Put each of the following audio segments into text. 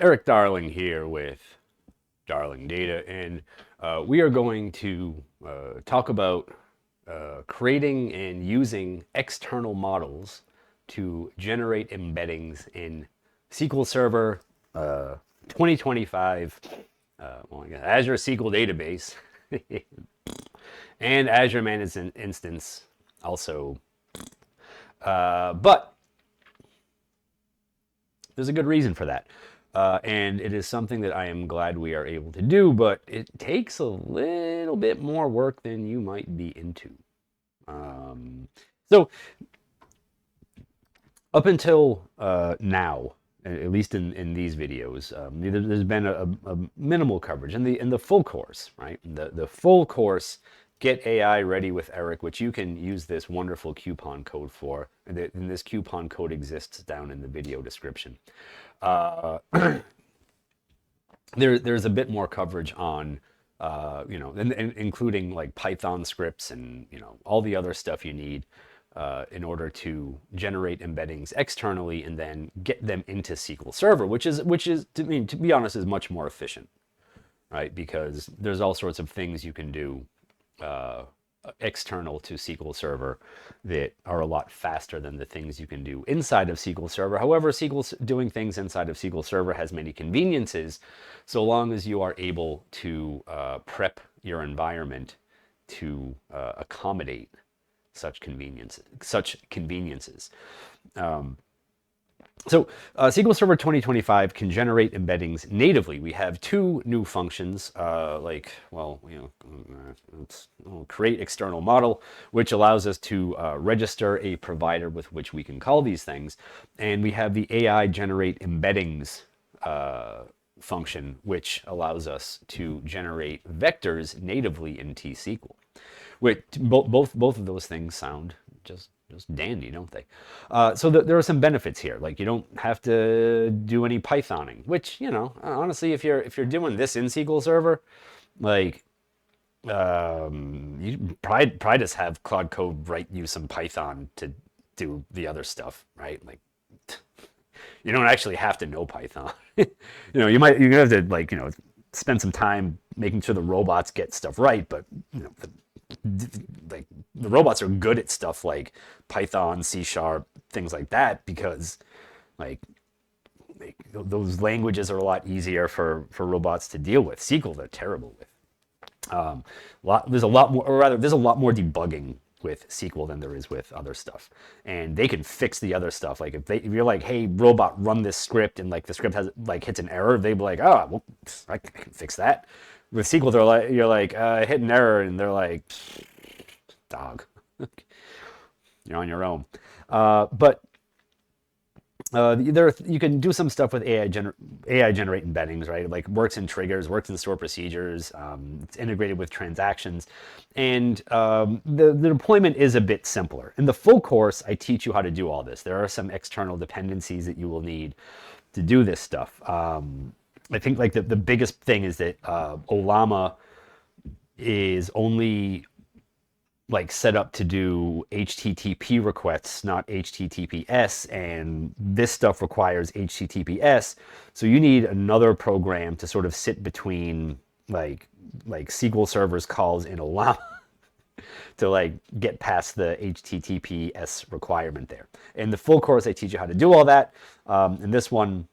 Eric Darling here with Darling Data, and we are going to talk about creating and using external models to generate embeddings in SQL Server 2025, Azure SQL Database, and Azure Managed Instance also. But there's a good reason for that. And it is something that I am glad we are able to do, but it takes a little bit more work than you might be into. Um, so, up until now, at least in these videos, there's been a minimal coverage in the full course, right? The full course, Get AI Ready with Eric, which you can use this wonderful coupon code for, and this coupon code exists down in the video description. Uh, there's a bit more coverage on and including like Python scripts and all the other stuff you need in order to generate embeddings externally and then get them into SQL Server, which is to be honest is much more efficient, right? Because there's all sorts of things you can do uh, external to SQL Server that are a lot faster than the things you can do inside of SQL Server. However, doing things inside of SQL Server has many conveniences, so long as you are able to prep your environment to accommodate such conveniences. Um, so SQL Server 2025 can generate embeddings natively. We have two new functions, create external model, which allows us to register a provider with which we can call these things. And we have the AI generate embeddings function, which allows us to generate vectors natively in T-SQL. Which both of those things sound just dandy, don't they? So there are some benefits here. Like you don't have to do any Pythoning, which honestly, if you're doing this in SQL Server, like you probably just have Claude Code write you some Python to do the other stuff, right? Like you don't actually have to know Python. You have to spend some time making sure the robots get stuff right, but like the robots are good at stuff like Python, C Sharp, things like that because like those languages are a lot easier for robots to deal with. SQL they're terrible with. There's a lot more, or rather, there's a lot more debugging with SQL than there is with other stuff, and they can fix the other stuff. Like if you're like, hey robot, run this script, and like the script has like hits an error, they'd be like, oh, well, I can fix that. With SQL, you're like, hit an error, and they're like, dog, you're on your own. But you can do some stuff with AI generate embeddings, right? Like works in triggers, works in store procedures. It's integrated with transactions, and the deployment is a bit simpler. In the full course, I teach you how to do all this. There are some external dependencies that you will need to do this stuff. I think like the biggest thing is that OLAMA is only like set up to do HTTP requests, not HTTPS, and this stuff requires HTTPS. So you need another program to sort of sit between like SQL Server's calls in OLAMA to like get past the HTTPS requirement there. In the full course, I teach you how to do all that. In this one,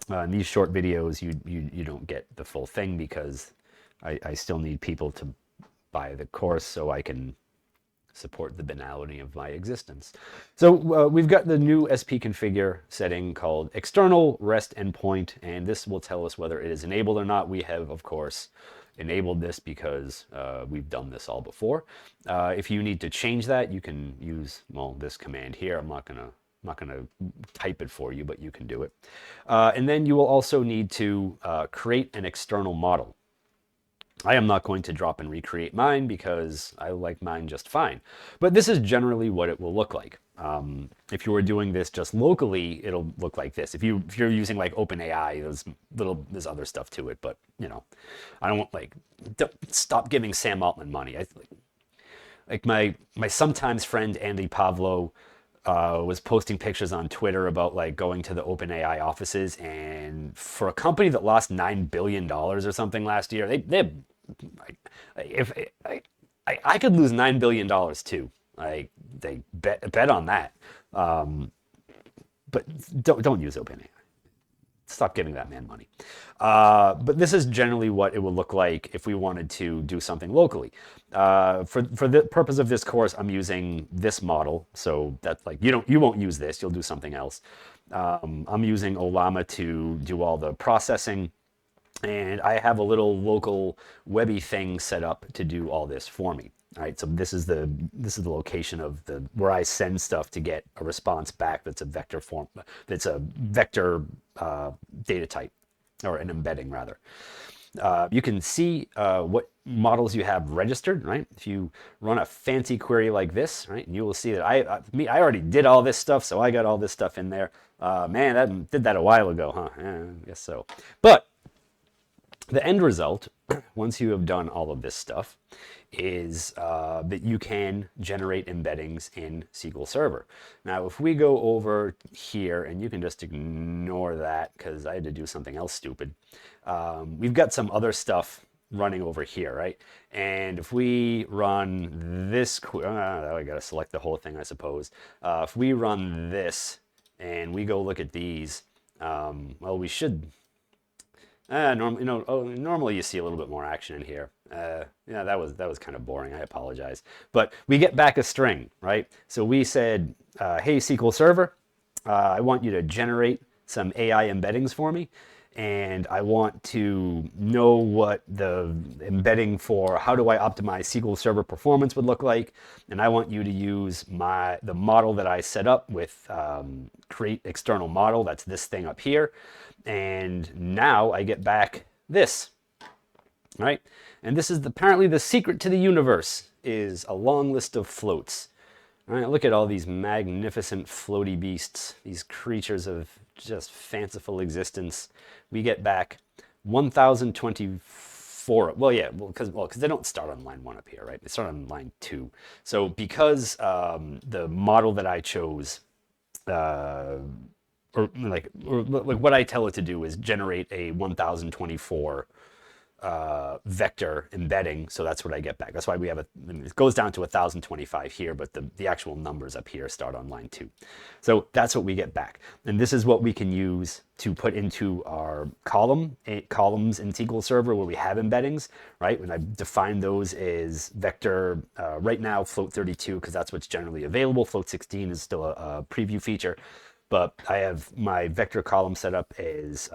in these short videos, you don't get the full thing because I still need people to buy the course so I can support the banality of my existence. So we've got the new SP configure setting called external REST endpoint, and this will tell us whether it is enabled or not. We have, of course, enabled this because we've done this all before. If you need to change that, you can use, this command here. I'm not gonna type it for you, but you can do it. And then you will also need to create an external model. I am not going to drop and recreate mine because I like mine just fine. But this is generally what it will look like. If you were doing this just locally, it'll look like this. If you're using like OpenAI, there's other stuff to it, but I don't stop giving Sam Altman money. Like my sometimes friend Andy Pavlo was posting pictures on Twitter about like going to the OpenAI offices, and for a company that lost $9 billion or something last year, they if I could lose $9 billion too. Like they bet on that. But don't use OpenAI. Stop giving that man money. But this is generally what it would look like if we wanted to do something locally. For the purpose of this course, I'm using this model. So that's like you won't use this. You'll do something else. I'm using OLAMA to do all the processing, and I have a little local webby thing set up to do all this for me. All right, so this is the location of the where I send stuff to get a response back that's a vector form, that's a vector data type, or an embedding rather. You can see what models you have registered, right? If you run a fancy query like this, right, and you will see that I already did all this stuff, so I got all this stuff in there. Man, that did that a while ago, huh? Yeah, I guess so. But the end result, once you have done all of this stuff, is that you can generate embeddings in SQL Server. Now, if we go over here, and you can just ignore that because I had to do something else stupid, we've got some other stuff running over here, right? And if we run this, I got to select the whole thing, I suppose. If we run this and we go look at these, well, we should. Normally you see a little bit more action in here. Yeah, that was kind of boring. I apologize. But we get back a string, right? So we said, hey, SQL Server, I want you to generate some AI embeddings for me. And I want to know what the embedding for how do I optimize SQL Server performance would look like. And I want you to use the model that I set up with create external model. That's this thing up here. And now I get back this, right? And this is apparently the secret to the universe is a long list of floats. All right, look at all these magnificent floaty beasts, these creatures of just fanciful existence. We get back 1024. Well, yeah, because they don't start on line 1 up here, right? They start on line 2. So because the model that I chose, or like what I tell it to do is generate a 1024 vector embedding, so that's what I get back. That's why we have it goes down to 1025 here, but the actual numbers up here start on line 2. So that's what we get back. And this is what we can use to put into our columns in SQL Server where we have embeddings, right? When I define those as vector, right now float 32, because that's what's generally available. Float 16 is still a preview feature. But I have my vector column set up as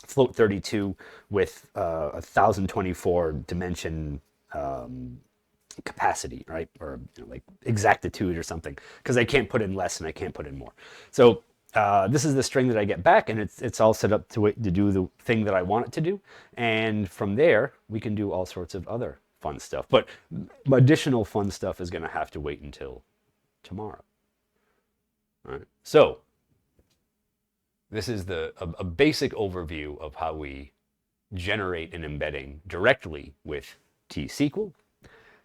float 32 with 1024 dimension capacity, right? Or like exactitude or something, because I can't put in less and I can't put in more. So this is the string that I get back, and it's all set up to do the thing that I want it to do. And from there, we can do all sorts of other fun stuff. But additional fun stuff is going to have to wait until tomorrow. All right. So this is a basic overview of how we generate an embedding directly with T-SQL.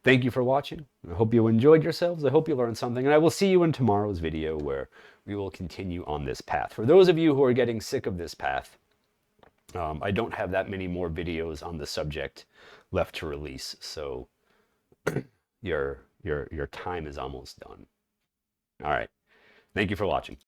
Thank you for watching. I hope you enjoyed yourselves. I hope you learned something, and I will see you in tomorrow's video where we will continue on this path. For those of you who are getting sick of this path, I don't have that many more videos on the subject left to release, so your time is almost done. All right. Thank you for watching.